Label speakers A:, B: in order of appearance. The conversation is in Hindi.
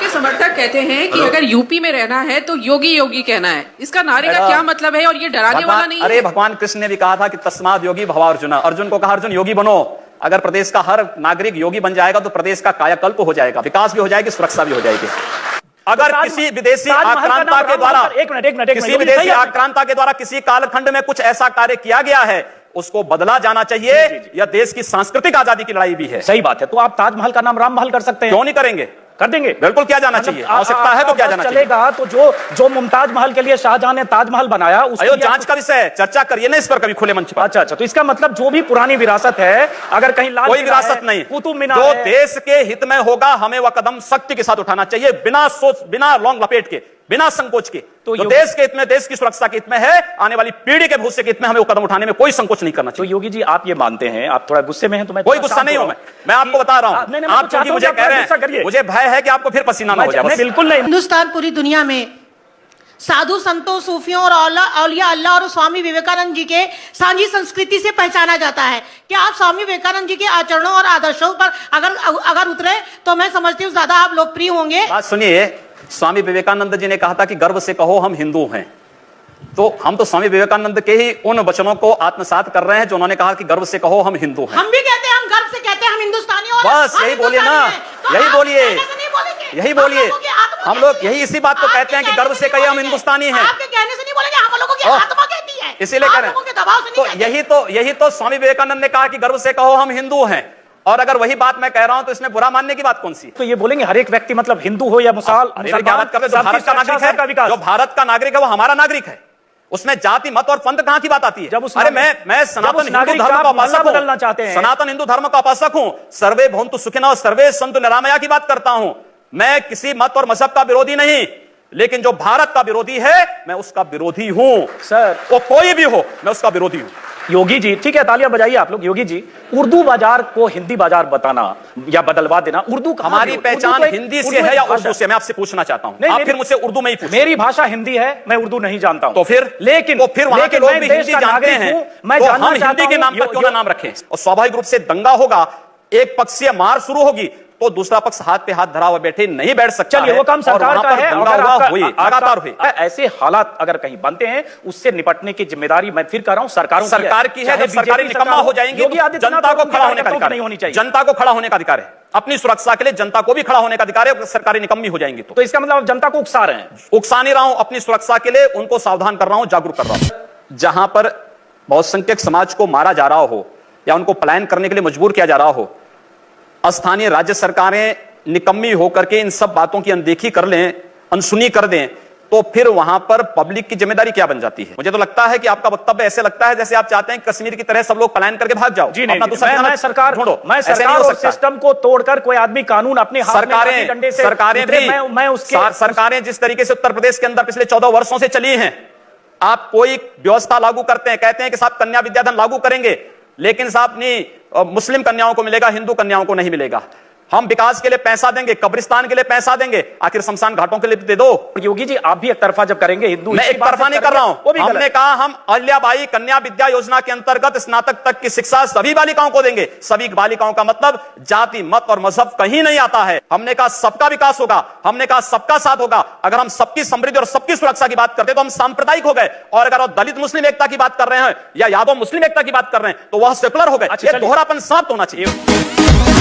A: के समर्थक कहते हैं कि अगर यूपी में रहना है तो योगी योगी कहना है। इसका नारे का क्या मतलब है और ये डराने वाला नहीं है?
B: अरे भगवान कृष्ण ने भी कहा था कि तस्माद योगी भवा अर्जुन। अर्जुन को कहा अर्जुन योगी बनो। अगर प्रदेश का हर नागरिक योगी बन जाएगा तो प्रदेश का कायाकल्प हो जाएगा, विकास भी हो जाएगी, सुरक्षा भी हो जाएगी। अगर किसी विदेशी आक्रांता के द्वारा किसी विदेशी आक्रांता के द्वारा किसी कालखंड में कुछ ऐसा कार्य किया गया है उसको बदला जाना चाहिए। यह देश की सांस्कृतिक आजादी की लड़ाई भी है।
C: सही बात है। तो आप ताजमहल का नाम राम महल कर सकते हैं,
B: क्यों नहीं करेंगे?
C: कर देंगे,
B: बिल्कुल किया जाना चाहिए। आवश्यकता है तो क्या जाना
C: चलेगा। तो जो मुमताज महल के लिए शाहजहां ने ताजमहल बनाया
B: उसको जांच का विषय है, चर्चा करिए ना इस पर कभी खुले मंच पर।
C: अच्छा, तो इसका मतलब जो भी पुरानी विरासत है, अगर कहीं लाल
B: कोई विरासत नहीं,
C: कुतुब मीनार
B: जो देश के हित में होगा हमें वह कदम सख्ती के साथ उठाना चाहिए, बिना सोच, बिना लौंग लपेट के, बिना संकोच के। तो देश के हित में, देश की सुरक्षा के हित में है, आने वाली पीढ़ी के भविष्य के हित में हमें वो कदम उठाने में कोई संकोच नहीं करना चाहिए।
C: तो योगी जी आप ये मानते हैं, आप थोड़ा गुस्से में हैं तो मैं
B: कोई गुस्सा नहीं हूं, मैं आपको बता रहा हूं। आप क्योंकि मुझे कह रहे हैं, मुझे भय है कि आपको फिर पसीना ना हो जाए।
C: बिल्कुल नहीं।
D: हिंदुस्तान पूरी दुनिया में साधु संतों, सूफियों और औलिया अल्लाह और स्वामी विवेकानंद जी के सांझी संस्कृति से पहचाना जाता है। क्या आप स्वामी विवेकानंद जी के आचरणों और आदर्शों पर अगर उतरे तो मैं समझती हूँ ज्यादा आप लोकप्रिय होंगे।
B: बात सुनिए, स्वामी विवेकानंद जी ने कहा था कि गर्व से कहो हम हिंदू हैं। तो हम तो स्वामी विवेकानंद के ही उन वचनों को आत्मसात कर रहे हैं जो उन्होंने कहा कि गर्व से कहो हम हिंदू हैं।
D: हम भी कहते हैं, हम गर्व से कहते हैं हम हिंदुस्तानी और
B: बस यही बोलिए ना, यही बोलिए, यही बोलिए। हम लोग यही इसी बात को कहते हैं कि गर्व से कहिए हम हिंदुस्तानी हैं।
D: आपके कहने से नहीं बोलेंगे, हम लोगों की आत्मा कहती है,
B: इसीलिए कह रहे हैं। तो यही तो स्वामी विवेकानंद ने कहा कि गर्व से कहो हम हिंदू हैं। और अगर वही बात मैं कह रहा हूं तो इसमें बुरा मानने की बात कौन सी?
C: तो ये बोलेंगे हर एक व्यक्ति मतलब हिंदू हो या मुसलमान,
B: क्या बात कर रहे? जो भारत का नागरिक है, जो भारत का नागरिक है वो हमारा नागरिक है। उसमें जाति मत और पंथ कहां की बात आती है? अरे मैं सनातन हिंदू धर्म का उपासक
C: बदलना चाहते हैं,
B: सनातन हिंदू धर्म का उपासक हूं। सर्वे भवन्तु सुखिनः और सर्वे सन्तु निरामया की बात करता हूं। मैं किसी मत और मजहब का विरोधी नहीं, लेकिन जो भारत का विरोधी है मैं उसका विरोधी हूं
C: सर।
B: वो कोई भी हो, मैं उसका विरोधी हूं।
C: योगी जी ठीक है, तालियां बजाइए आप लोग। योगी जी, उर्दू बाजार को हिंदी बाजार बताना या बदलवा देना, उर्दू
B: हमारी पहचान हिंदी से है या उर्दू से? मैं आपसे पूछना चाहता हूं। आप फिर मुझसे उर्दू में ही पूछिए।
C: मेरी भाषा हिंदी है, मैं उर्दू नहीं जानता हूं।
B: तो फिर वहां के लोग भी हिंदी जानते हैं,
C: मैं
B: तो हम हिंदी के नाम पर क्यों ना नाम रखें? और स्वाभाविक रूप से दंगा होगा, एक पक्षीय मार शुरू होगी तो दूसरा पक्ष हाथ पे हाथ धरा हुए बैठे नहीं बैठ सकता।
C: चलिए वो काम सरकार का है,
B: लगातार हुई।
C: ऐसे हालात अगर कहीं बनते हैं उससे निपटने की जिम्मेदारी मैं फिर कर रहा हूं सरकार की है। जब सरकारी निकम्मा हो जाएंगी तो जनता को खड़ा होने का अधिकार नहीं होनी चाहिए।
B: जनता को खड़ा होने का अधिकार है, अपनी सुरक्षा के लिए जनता को भी खड़ा होने का अधिकार है। सरकारी निकम्मी हो जाएंगी तो
C: इसका मतलब जनता को उकसा रहे हैं?
B: उकसा नहीं रहा हूं, अपनी सुरक्षा के लिए उनको सावधान कर रहा हूं, जागरूक कर रहा हूं। जहां पर बहुसंख्यक समाज को मारा जा रहा हो या उनको पलायन करने के लिए मजबूर किया जा रहा हो, स्थानीय राज्य सरकारें निकम्मी होकर के इन सब बातों की अनदेखी कर लें, अनसुनी कर दें, तो फिर वहां पर पब्लिक की जिम्मेदारी क्या बन जाती है? मुझे तो लगता है कि आपका वक्तव्य ऐसे लगता है जैसे आप चाहते हैं कश्मीर की तरह सब लोग पलायन करके भाग जाओ।
C: जी नहीं, मैं सरकार ढूंढो, मैं सरकार और सिस्टम को तोड़कर कोई आदमी कानून अपने हाथ में डंडे से
B: सरकारें जिस तरीके से उत्तर प्रदेश के अंदर पिछले 14 वर्षों से चली हैं, आप कोई व्यवस्था लागू करते हैं, कहते हैं कि साहब कन्या विद्याधन लागू करेंगे, लेकिन साहब नहीं मुस्लिम कन्याओं को मिलेगा, हिंदू कन्याओं को नहीं मिलेगा। हम विकास के लिए पैसा देंगे, कब्रिस्तान के लिए पैसा देंगे, आखिर शमशान घाटों के लिए दे दो।
C: योगी जी आप भी एक तरफा जब करेंगे हिंदू,
B: मैं एक तरफा नहीं कर रहा हूं। हमने कहा हम अहिल्याबाई कन्या विद्या योजना के अंतर्गत स्नातक तक की शिक्षा सभी बालिकाओं को देंगे। सभी बालिकाओं का मतलब जाति मत और मजहब कहीं नहीं आता है। हमने कहा सबका विकास होगा, हमने कहा सबका साथ होगा। अगर हम सबकी समृद्धि और सबकी सुरक्षा की बात करते तो हम सांप्रदायिक हो गए, और अगर दलित मुस्लिम एकता की बात कर रहे हैं या यादव मुस्लिम एकता की बात कर रहे हैं तो वह सेकुलर हो गए। दोहरापन समाप्त होना चाहिए।